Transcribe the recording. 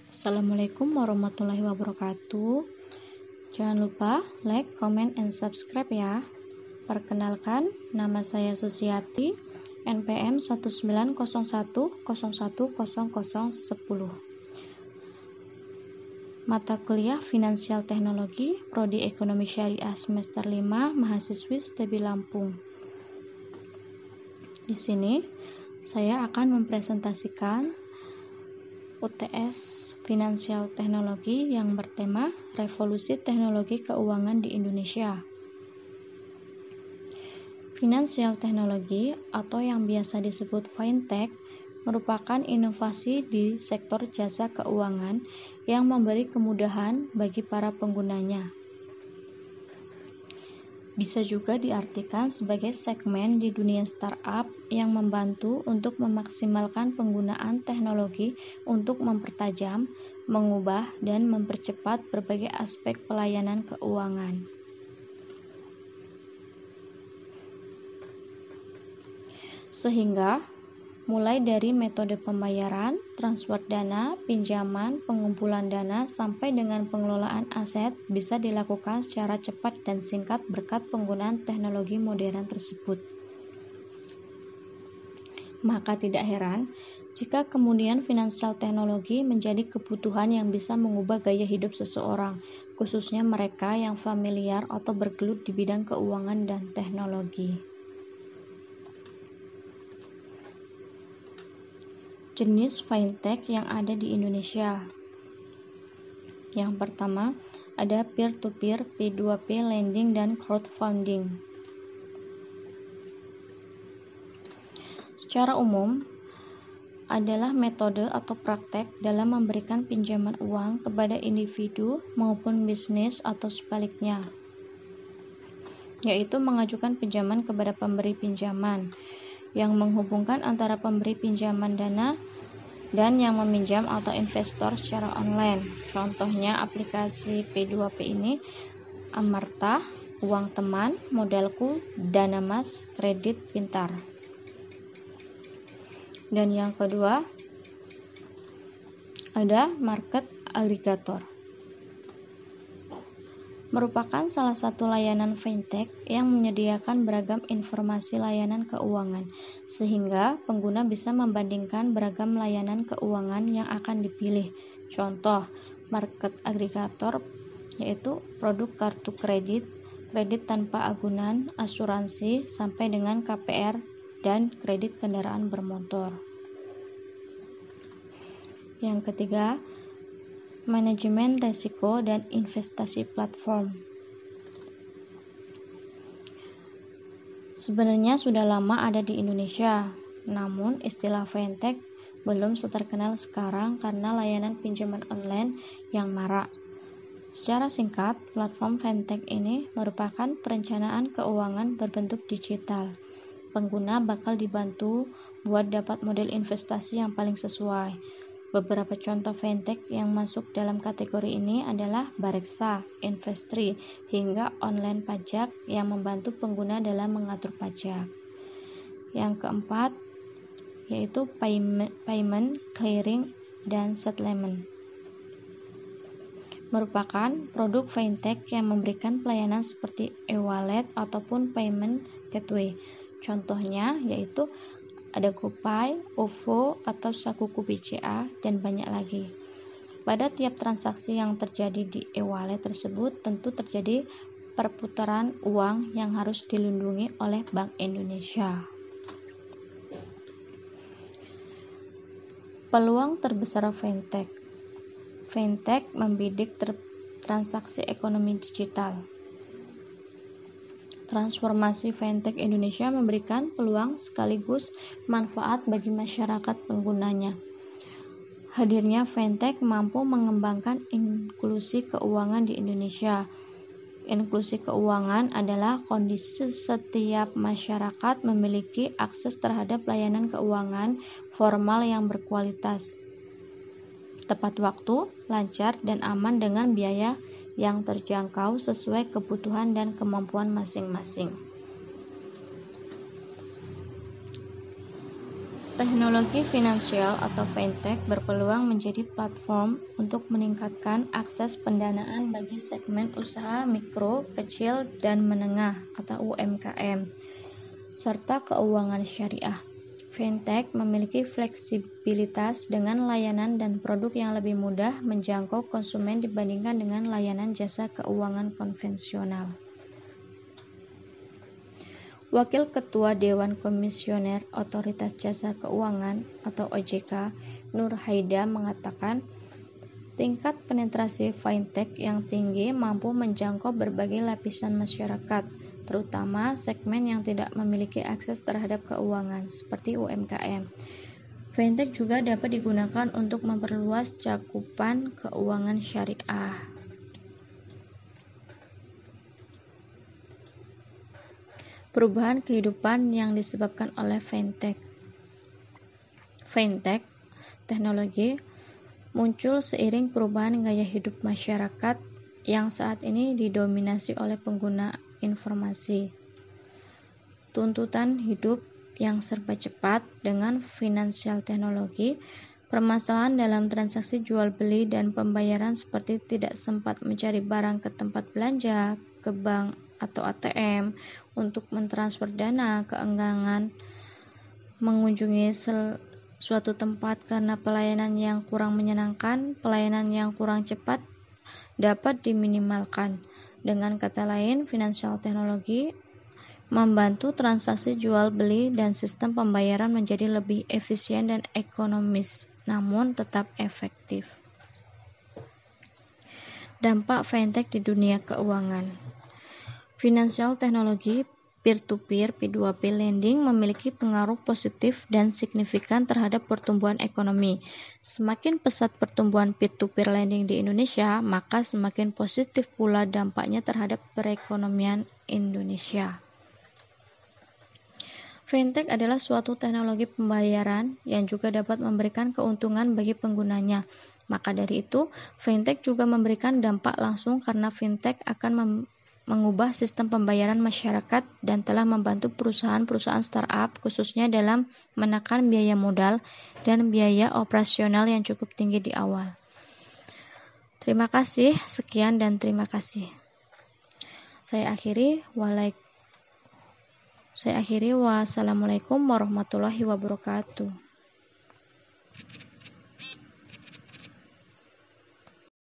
Assalamualaikum warahmatullahi wabarakatuh. Jangan lupa like, comment, and subscribe ya. Perkenalkan, nama saya Susiati, NPM 1901010010. Mata kuliah Finansial Teknologi, Prodi Ekonomi Syariah semester 5, mahasiswi STB Lampung. Di sini saya akan mempresentasikan UTS Finansial Teknologi yang bertema Revolusi Teknologi Keuangan di Indonesia. Finansial Teknologi atau yang biasa disebut Fintech merupakan inovasi di sektor jasa keuangan yang memberi kemudahan bagi para penggunanya. Bisa juga diartikan sebagai segmen di dunia startup yang membantu untuk memaksimalkan penggunaan teknologi untuk mempertajam, mengubah, dan mempercepat berbagai aspek pelayanan keuangan. Sehingga mulai dari metode pembayaran, transfer dana, pinjaman, pengumpulan dana, sampai dengan pengelolaan aset bisa dilakukan secara cepat dan singkat berkat penggunaan teknologi modern tersebut. Maka tidak heran jika kemudian finansial teknologi menjadi kebutuhan yang bisa mengubah gaya hidup seseorang, khususnya mereka yang familiar atau bergelut di bidang keuangan dan teknologi. Jenis fintech yang ada di Indonesia. Yang pertama, ada peer-to-peer, P2P lending, dan crowdfunding. Secara umum, adalah metode atau praktek dalam memberikan pinjaman uang kepada individu maupun bisnis atau sebaliknya, yaitu mengajukan pinjaman kepada pemberi pinjaman, yang menghubungkan antara pemberi pinjaman dana dan yang meminjam atau investor secara online. Contohnya aplikasi P2P ini Amarta, Uang Teman, Modalku, Dana Mas, Kredit Pintar. Dan yang kedua ada market aggregator, merupakan salah satu layanan fintech yang menyediakan beragam informasi layanan keuangan, sehingga pengguna bisa membandingkan beragam layanan keuangan yang akan dipilih. Contoh, market aggregator yaitu produk kartu kredit, kredit tanpa agunan, asuransi, sampai dengan KPR dan kredit kendaraan bermotor. Yang ketiga, manajemen risiko dan investasi platform. Sebenarnya sudah lama ada di Indonesia, namun istilah fintech belum seterkenal sekarang karena layanan pinjaman online yang marak. Secara singkat, platform fintech ini merupakan perencanaan keuangan berbentuk digital. Pengguna bakal dibantu buat dapat model investasi yang paling sesuai. Beberapa contoh fintech yang masuk dalam kategori ini adalah Bareksa, Investri, hingga online pajak yang membantu pengguna dalam mengatur pajak. Yang keempat, yaitu payment, clearing, dan settlement. Merupakan produk fintech yang memberikan pelayanan seperti e-wallet ataupun payment gateway. Contohnya yaitu ada GoPay, OVO, atau Sakuku BCA, dan banyak lagi. Pada tiap transaksi yang terjadi di e-wallet tersebut tentu terjadi perputaran uang yang harus dilindungi oleh Bank Indonesia. Peluang terbesar fintech. Fintech membidik transaksi ekonomi digital. Transformasi fintech Indonesia memberikan peluang sekaligus manfaat bagi masyarakat penggunanya. Hadirnya fintech mampu mengembangkan inklusi keuangan di Indonesia. Inklusi keuangan adalah kondisi setiap masyarakat memiliki akses terhadap layanan keuangan formal yang berkualitas, tepat waktu, lancar, dan aman dengan biaya yang terjangkau sesuai kebutuhan dan kemampuan masing-masing. Teknologi finansial atau fintech berpeluang menjadi platform untuk meningkatkan akses pendanaan bagi segmen usaha mikro, kecil, dan menengah atau UMKM, serta keuangan syariah. Fintech memiliki fleksibilitas dengan layanan dan produk yang lebih mudah menjangkau konsumen dibandingkan dengan layanan jasa keuangan konvensional. Wakil Ketua Dewan Komisioner Otoritas Jasa Keuangan atau OJK, Nur Haida mengatakan, tingkat penetrasi fintech yang tinggi mampu menjangkau berbagai lapisan masyarakat, terutama segmen yang tidak memiliki akses terhadap keuangan, seperti UMKM. Fintech juga dapat digunakan untuk memperluas cakupan keuangan syariah. Perubahan kehidupan yang disebabkan oleh fintech. Fintech, teknologi, muncul seiring perubahan gaya hidup masyarakat yang saat ini didominasi oleh pengguna informasi. Tuntutan hidup yang serba cepat dengan finansial teknologi, permasalahan dalam transaksi jual beli dan pembayaran seperti tidak sempat mencari barang ke tempat belanja, ke bank atau ATM untuk mentransfer dana, keengganan mengunjungi suatu tempat karena pelayanan yang kurang menyenangkan, pelayanan yang kurang cepat dapat diminimalkan. Dengan kata lain, finansial teknologi membantu transaksi jual beli dan sistem pembayaran menjadi lebih efisien dan ekonomis, namun tetap efektif. Dampak fintech di dunia keuangan. Finansial teknologi peer-to-peer P2P lending memiliki pengaruh positif dan signifikan terhadap pertumbuhan ekonomi. Semakin pesat pertumbuhan peer-to-peer lending di Indonesia, maka semakin positif pula dampaknya terhadap perekonomian Indonesia. Fintech adalah suatu teknologi pembayaran yang juga dapat memberikan keuntungan bagi penggunanya. Maka dari itu, fintech juga memberikan dampak langsung karena fintech akan mengubah sistem pembayaran masyarakat dan telah membantu perusahaan-perusahaan startup khususnya dalam menekan biaya modal dan biaya operasional yang cukup tinggi di awal. Terima kasih, sekian dan terima kasih. Saya akhiri, wassalamualaikum warahmatullahi wabarakatuh.